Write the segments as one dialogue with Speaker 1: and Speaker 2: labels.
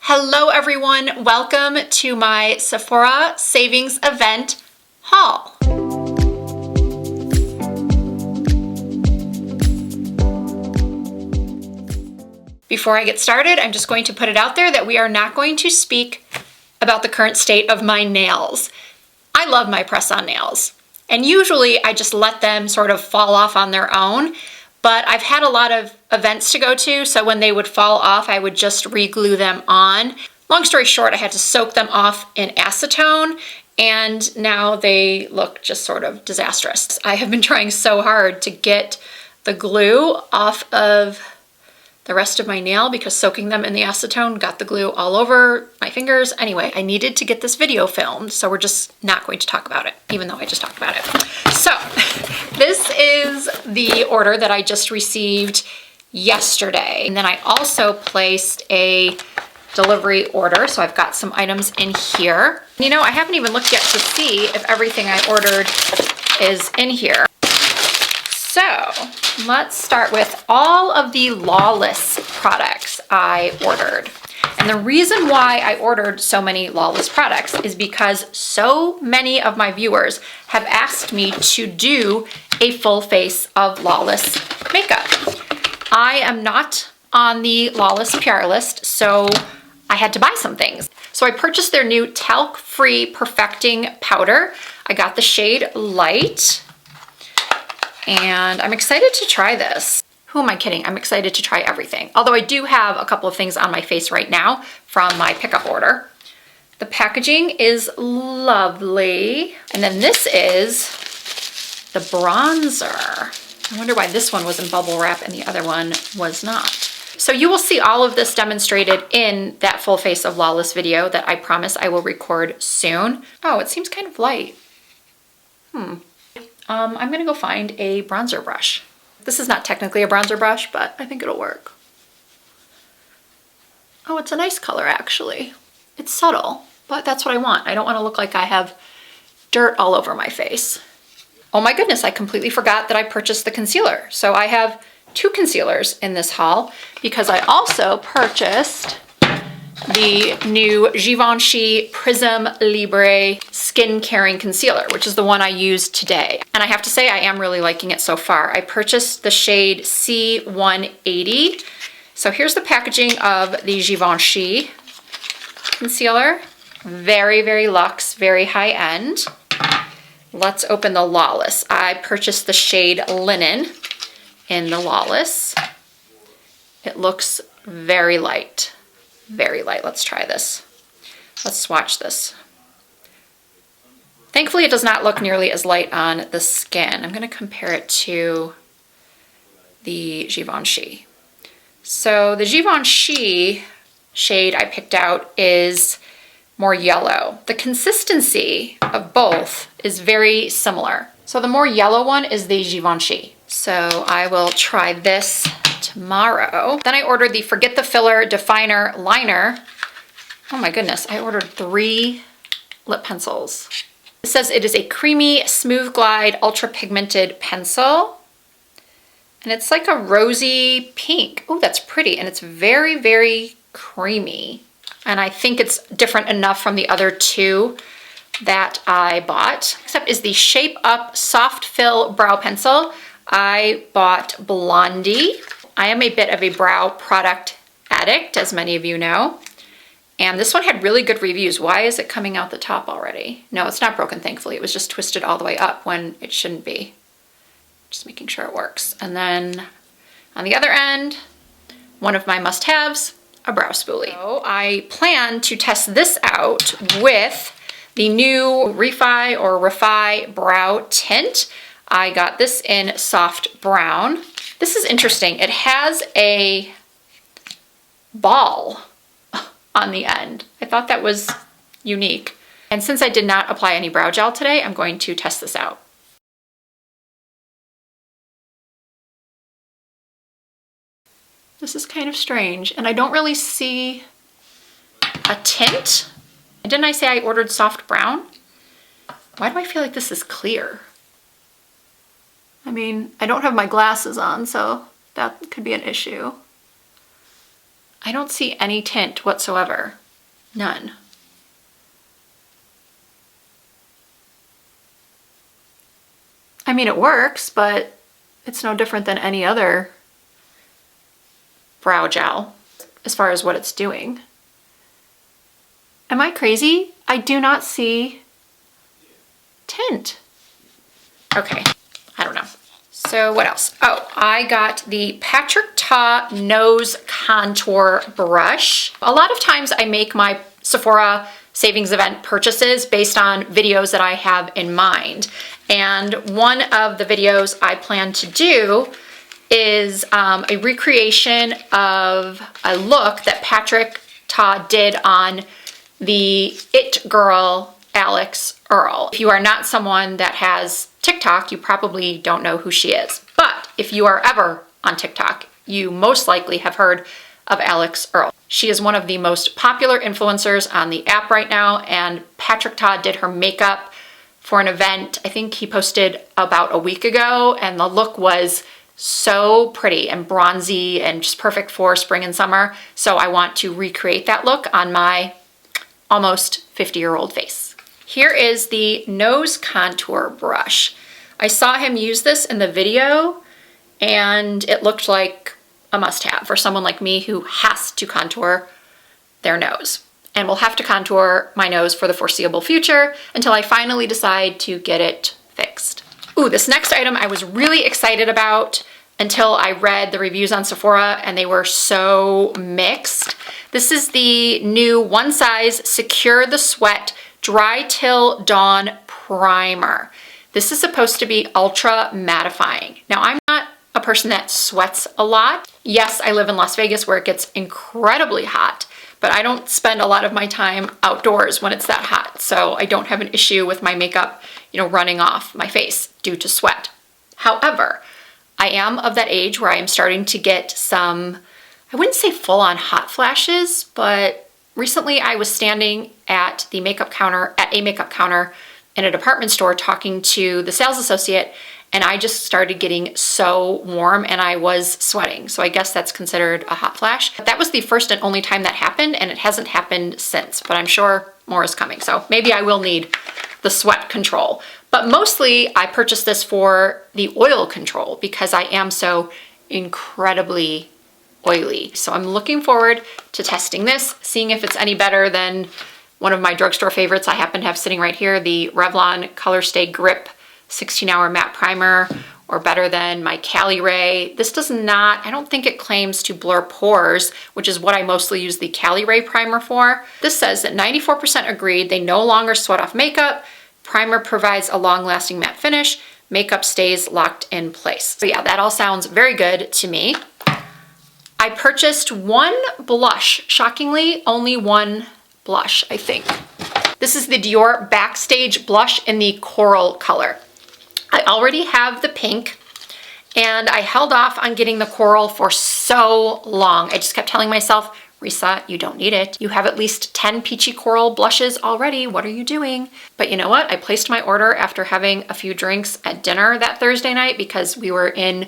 Speaker 1: Hello everyone, welcome to my Sephora savings event haul. Before I get started, I'm just going to put it out there that we are not going to speak about the current state of my nails. I love my press-on nails, and usually I just let them sort of fall off on their own. But I've had a lot of events to go to, so when they would fall off, I would just re-glue them on. Long story short, I had to soak them off in acetone, and now they look just sort of disastrous. I have been trying so hard to get the glue off of the rest of my nail because soaking them in the acetone got the glue all over my fingers. Anyway, I needed to get this video filmed, so we're just not going to talk about it, even though I just talked about it. So this is the order that I just received yesterday. And then I also placed a delivery order, so I've got some items in here. You know, I haven't even looked yet to see if everything I ordered is in here. So let's start with all of the Lawless products I ordered. And the reason why I ordered so many Lawless products is because so many of my viewers have asked me to do a full face of Lawless makeup. I am not on the Lawless PR list, so I had to buy some things. So I purchased their new talc-free perfecting powder. I got the shade Light. And I'm excited to try this. Who am I kidding? I'm excited to try everything. Although I do have a couple of things on my face right now from my pickup order. The packaging is lovely. And then this is the bronzer. I wonder why this one was in bubble wrap and the other one was not. So you will see all of this demonstrated in that full face of Lawless video that I promise I will record soon. Oh, it seems kind of light. I'm gonna go find a bronzer brush. This is not technically a bronzer brush, but I think it'll work. Oh, it's a nice color actually. It's subtle, but that's what I want. I don't wanna look like I have dirt all over my face. Oh my goodness, I completely forgot that I purchased the concealer. So I have 2 concealers in this haul because I also purchased the new Givenchy Prism Libre Skin Caring Concealer, which is the one I used today. And I have to say I am really liking it so far. I purchased the shade C180. So here's the packaging of the Givenchy concealer. Very, very luxe, very high end. Let's open the Lawless. I purchased the shade Linen in the Lawless. It looks very light. Very light. Let's try this. Let's swatch this. Thankfully, it does not look nearly as light on the skin. I'm going to compare it to the Givenchy. So the Givenchy shade I picked out is more yellow. The consistency of both is very similar. So the more yellow one is the Givenchy. So I will try this tomorrow. Then I ordered the Forget the Filler Definer Liner. Oh my goodness, I ordered 3 lip pencils. It says it is a creamy, smooth glide, ultra pigmented pencil. And it's like a rosy pink. Oh, that's pretty. And it's very, very creamy. And I think it's different enough from the other 2 that I bought. Next up is the Shape Up Soft Fill Brow Pencil. I bought Blondie. I am a bit of a brow product addict, as many of you know. And this one had really good reviews. Why is it coming out the top already? No, it's not broken, thankfully. It was just twisted all the way up when it shouldn't be. Just making sure it works. And then on the other end, one of my must-haves, a brow spoolie. So I plan to test this out with the new Refy Brow Tint. I got this in soft brown. This is interesting. It has a ball on the end. I thought that was unique. And since I did not apply any brow gel today, I'm going to test this out. This is kind of strange, and I don't really see a tint. Didn't I say I ordered soft brown? Why do I feel like this is clear? I mean, I don't have my glasses on, so that could be an issue. I don't see any tint whatsoever. None. I mean, it works, but it's no different than any other brow gel as far as what it's doing. Am I crazy? I do not see tint. Okay, I don't know. So what else? Oh, I got the Patrick Ta Nose Contour Brush. A lot of times I make my Sephora savings event purchases based on videos that I have in mind. And one of the videos I plan to do is a recreation of a look that Patrick Ta did on the It Girl Alex Earl. If you are not someone that has TikTok, you probably don't know who she is. But if you are ever on TikTok, you most likely have heard of Alex Earl. She is one of the most popular influencers on the app right now, and Patrick Ta did her makeup for an event. I think he posted about a week ago, and the look was so pretty and bronzy and just perfect for spring and summer. So I want to recreate that look on my almost 50-year-old face. Here is the nose contour brush. I saw him use this in the video and it looked like a must-have for someone like me who has to contour their nose. And will have to contour my nose for the foreseeable future until I finally decide to get it fixed. Ooh, this next item I was really excited about until I read the reviews on Sephora and they were so mixed. This is the new One Size Secure the Sweat Dry Till Dawn Primer. This is supposed to be ultra mattifying. Now, I'm not a person that sweats a lot. Yes, I live in Las Vegas where it gets incredibly hot, but I don't spend a lot of my time outdoors when it's that hot. So I don't have an issue with my makeup, running off my face due to sweat. However, I am of that age where I am starting to get some, I wouldn't say full-on hot flashes, but recently I was standing at a makeup counter in a department store talking to the sales associate, and I just started getting so warm and I was sweating. So I guess that's considered a hot flash. That was the first and only time that happened, and it hasn't happened since, but I'm sure more is coming. So maybe I will need the sweat control. But mostly I purchased this for the oil control because I am so incredibly oily. So I'm looking forward to testing this, seeing if it's any better than one of my drugstore favorites I happen to have sitting right here, the Revlon Color Stay Grip 16-Hour Matte Primer, or better than my Cali Ray. This does not, I don't think it claims to blur pores, which is what I mostly use the Cali Ray primer for. This says that 94% agreed they no longer sweat off makeup. Primer provides a long-lasting matte finish. Makeup stays locked in place. So yeah, that all sounds very good to me. I purchased one blush. Shockingly, only one blush, I think. This is the Dior Backstage blush in the coral color. I already have the pink, and I held off on getting the coral for so long. I just kept telling myself, Risa, you don't need it. You have at least 10 peachy coral blushes already. What are you doing? But you know what? I placed my order after having a few drinks at dinner that Thursday night because we were in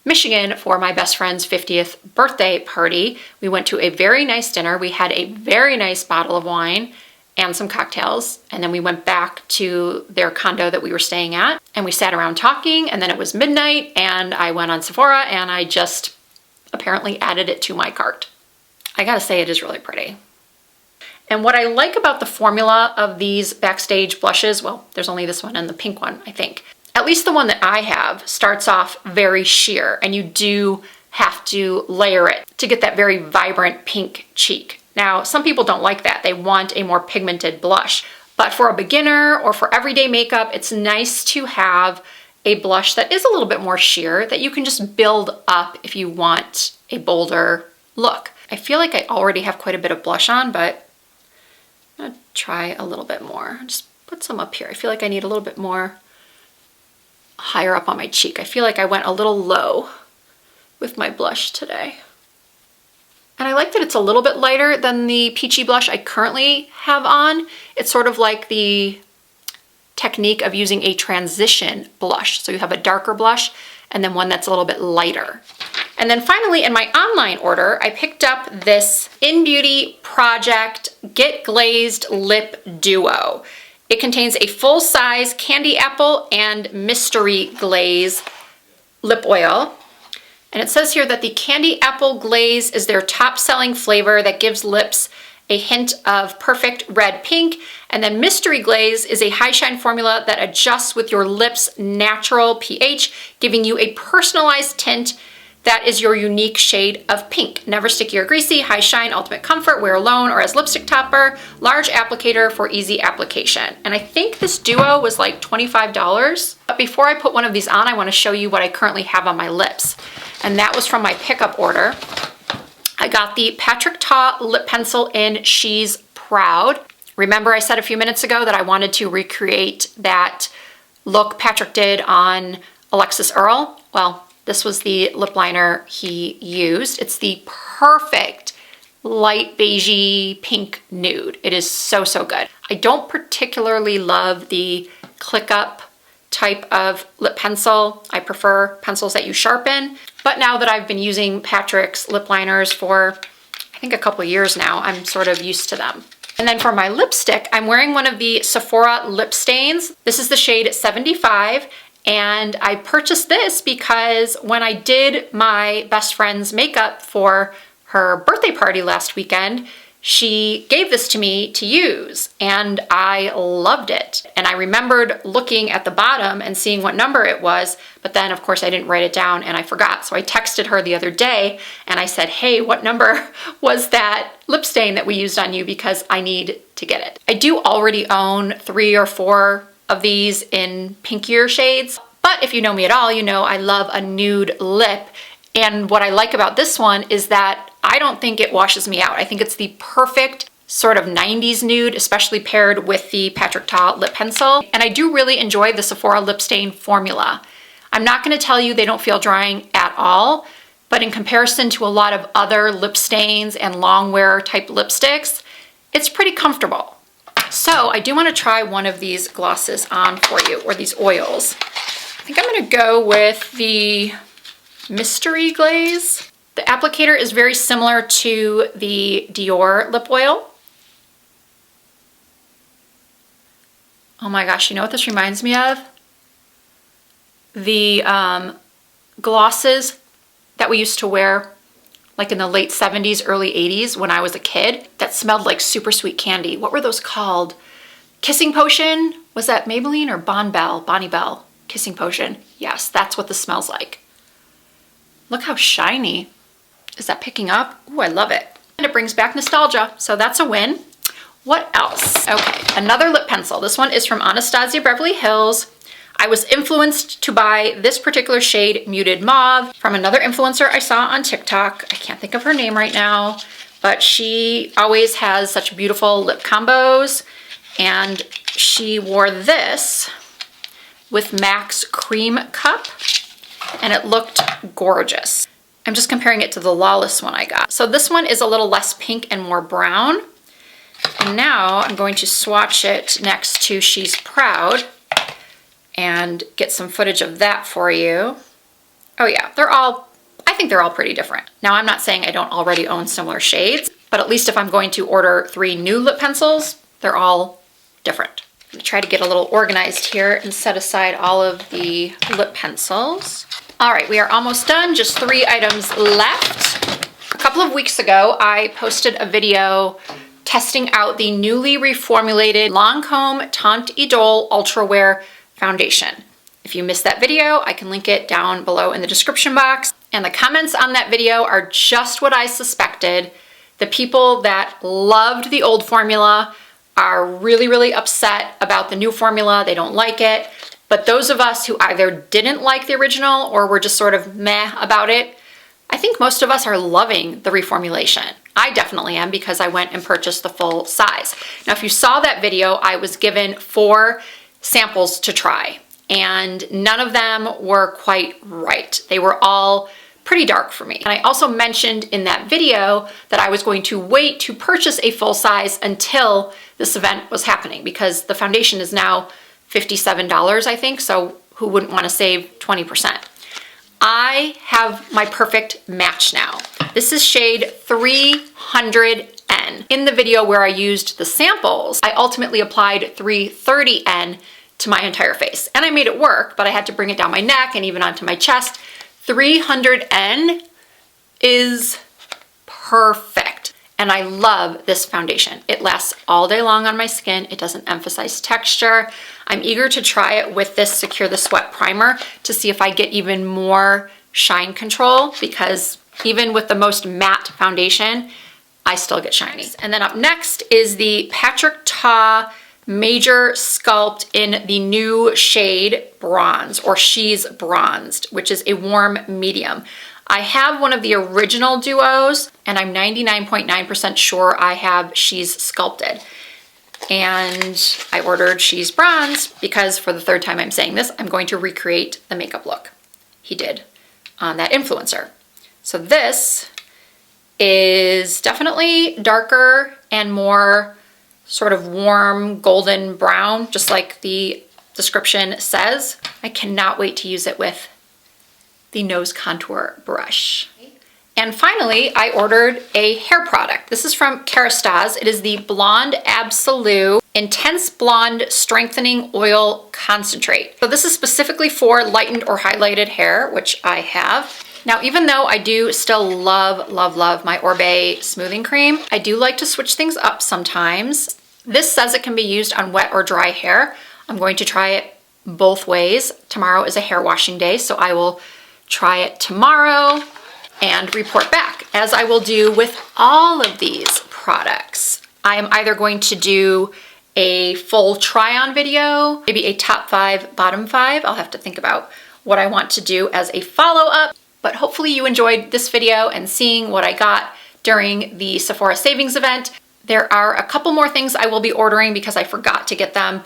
Speaker 1: Michigan for my best friend's 50th birthday party. We went to a very nice dinner. We had a very nice bottle of wine and some cocktails. And then we went back to their condo that we were staying at and we sat around talking, and then it was midnight and I went on Sephora and I just apparently added it to my cart. I gotta say, it is really pretty. And what I like about the formula of these Backstage blushes, well, there's only this one and the pink one, I think. At least the one that I have starts off very sheer, and you do have to layer it to get that very vibrant pink cheek. Now, some people don't like that. They want a more pigmented blush. But for a beginner or for everyday makeup, it's nice to have a blush that is a little bit more sheer that you can just build up if you want a bolder look. I feel like I already have quite a bit of blush on, but I'm gonna try a little bit more. Just put some up here. I feel like I need a little bit more higher up on my cheek. I feel like I went a little low with my blush today. And I like that it's a little bit lighter than the peachy blush I currently have on. It's sort of like the technique of using a transition blush. So you have a darker blush and then one that's a little bit lighter. And then finally, in my online order, I picked up this In Beauty Project Get Glazed Lip Duo. It contains a full-size candy apple and mystery glaze lip oil. And it says here that the candy apple glaze is their top-selling flavor that gives lips a hint of perfect red pink. And then mystery glaze is a high shine formula that adjusts with your lips' natural pH, giving you a personalized tint that is your unique shade of pink. Never sticky or greasy, high shine, ultimate comfort, wear alone or as lipstick topper, large applicator for easy application. And I think this duo was like $25. But before I put one of these on, I wanna show you what I currently have on my lips. And that was from my pickup order. I got the Patrick Ta lip pencil in She's Proud. Remember I said a few minutes ago that I wanted to recreate that look Patrick did on Alexis Earle? Well, this was the lip liner he used. It's the perfect light beigey pink nude. It is so, so good. I don't particularly love the click up type of lip pencil. I prefer pencils that you sharpen. But now that I've been using Patrick's lip liners for, I think a couple years now, I'm sort of used to them. And then for my lipstick, I'm wearing one of the Sephora lip stains. This is the shade 75. And I purchased this because when I did my best friend's makeup for her birthday party last weekend, she gave this to me to use and I loved it. And I remembered looking at the bottom and seeing what number it was, but then of course I didn't write it down and I forgot. So I texted her the other day and I said, hey, what number was that lip stain that we used on you, because I need to get it. I do already own 3 or 4 of these in pinkier shades, but if you know me at all, you know I love a nude lip. And what I like about this one is that I don't think it washes me out. I think it's the perfect sort of 90s nude, especially paired with the Patrick Ta lip pencil. And I do really enjoy the Sephora lip stain formula. I'm not gonna tell you they don't feel drying at all, but in comparison to a lot of other lip stains and long wear type lipsticks, it's pretty comfortable. So I do want to try one of these glosses on for you, or these oils. I think I'm going to go with the Mystery Glaze. The applicator is very similar to the Dior lip oil. Oh my gosh, you know what this reminds me of? The glosses that we used to wear like in the late 70s, early 80s when I was a kid, that smelled like super sweet candy. What were those called? Kissing Potion? Was that Maybelline or Bonnie Bell? Kissing Potion. Yes, that's what this smells like. Look how shiny. Is that picking up? Ooh, I love it. And it brings back nostalgia, so that's a win. What else? Okay, another lip pencil. This one is from Anastasia Beverly Hills. I was influenced to buy this particular shade, Muted Mauve, from another influencer I saw on TikTok. I can't think of her name right now, but she always has such beautiful lip combos. And she wore this with MAC's Cream Cup, and it looked gorgeous. I'm just comparing it to the Lawless one I got. So this one is a little less pink and more brown. And now I'm going to swatch it next to She's Proud and get some footage of that for you. Oh yeah, I think they're all pretty different. Now I'm not saying I don't already own similar shades, but at least if I'm going to order 3 new lip pencils, they're all different. I'm gonna try to get a little organized here and set aside all of the lip pencils. All right, we are almost done, just 3 items left. A couple of weeks ago, I posted a video testing out the newly reformulated Lancome Teint Idole Ultra Wear Foundation. If you missed that video, I can link it down below in the description box. And the comments on that video are just what I suspected. The people that loved the old formula are really, really upset about the new formula. They don't like it. But those of us who either didn't like the original or were just sort of meh about it, I think most of us are loving the reformulation. I definitely am, because I went and purchased the full size. Now, if you saw that video, I was given 4 samples to try, and none of them were quite right. They were all pretty dark for me. And I also mentioned in that video that I was going to wait to purchase a full size until this event was happening, because the foundation is now $57, I think, so who wouldn't want to save 20%? I have my perfect match now. This is shade 300N. In the video where I used the samples, I ultimately applied 330N to my entire face. And I made it work, but I had to bring it down my neck and even onto my chest. 300N is perfect. And I love this foundation. It lasts all day long on my skin. It doesn't emphasize texture. I'm eager to try it with this Secure the Sweat primer to see if I get even more shine control, because even with the most matte foundation, I still get shiny. And then up next is the Patrick Ta Major Sculpt in the new shade Bronze, or She's Bronzed, which is a warm medium. I have one of the original duos, and I'm 99.9% sure I have She's Sculpted. And I ordered She's Bronzed because for the third time I'm saying this, I'm going to recreate the makeup look he did on that influencer. So this is definitely darker and more sort of warm golden brown, just like the description says. I cannot wait to use it with the nose contour brush. And finally, I ordered a hair product. This is from Kerastase. It is the Blonde Absolute Intense Blonde Strengthening Oil Concentrate. So this is specifically for lightened or highlighted hair, which I have. Now, even though I do still love, love, love my Orbe smoothing cream, I do like to switch things up sometimes. This says it can be used on wet or dry hair. I'm going to try it both ways. Tomorrow is a hair washing day, so I will try it tomorrow and report back, as I will do with all of these products. I am either going to do a full try-on video, maybe a top 5, bottom 5. I'll have to think about what I want to do as a follow-up, but hopefully you enjoyed this video and seeing what I got during the Sephora savings event. There are a couple more things I will be ordering because I forgot to get them.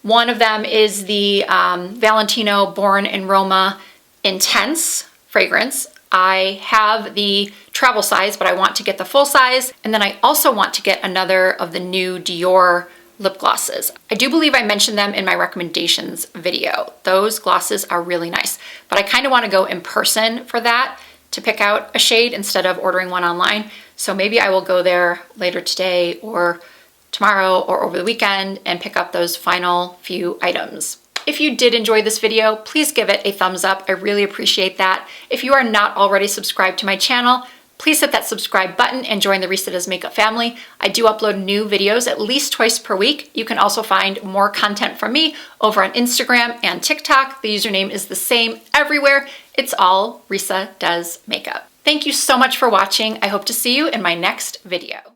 Speaker 1: One of them is the Valentino Born in Roma Intense fragrance. I have the travel size, but I want to get the full size. And then I also want to get another of the new Dior lip glosses. I do believe I mentioned them in my recommendations video. Those glosses are really nice, but I kind of want to go in person for that to pick out a shade instead of ordering one online. So maybe I will go there later today or tomorrow or over the weekend and pick up those final few items. If you did enjoy this video, please give it a thumbs up. I really appreciate that. If you are not already subscribed to my channel, please hit that subscribe button and join the Risa Does Makeup family. I do upload new videos at least twice per week. You can also find more content from me over on Instagram and TikTok. The username is the same everywhere. It's all Risa Does Makeup. Thank you so much for watching. I hope to see you in my next video.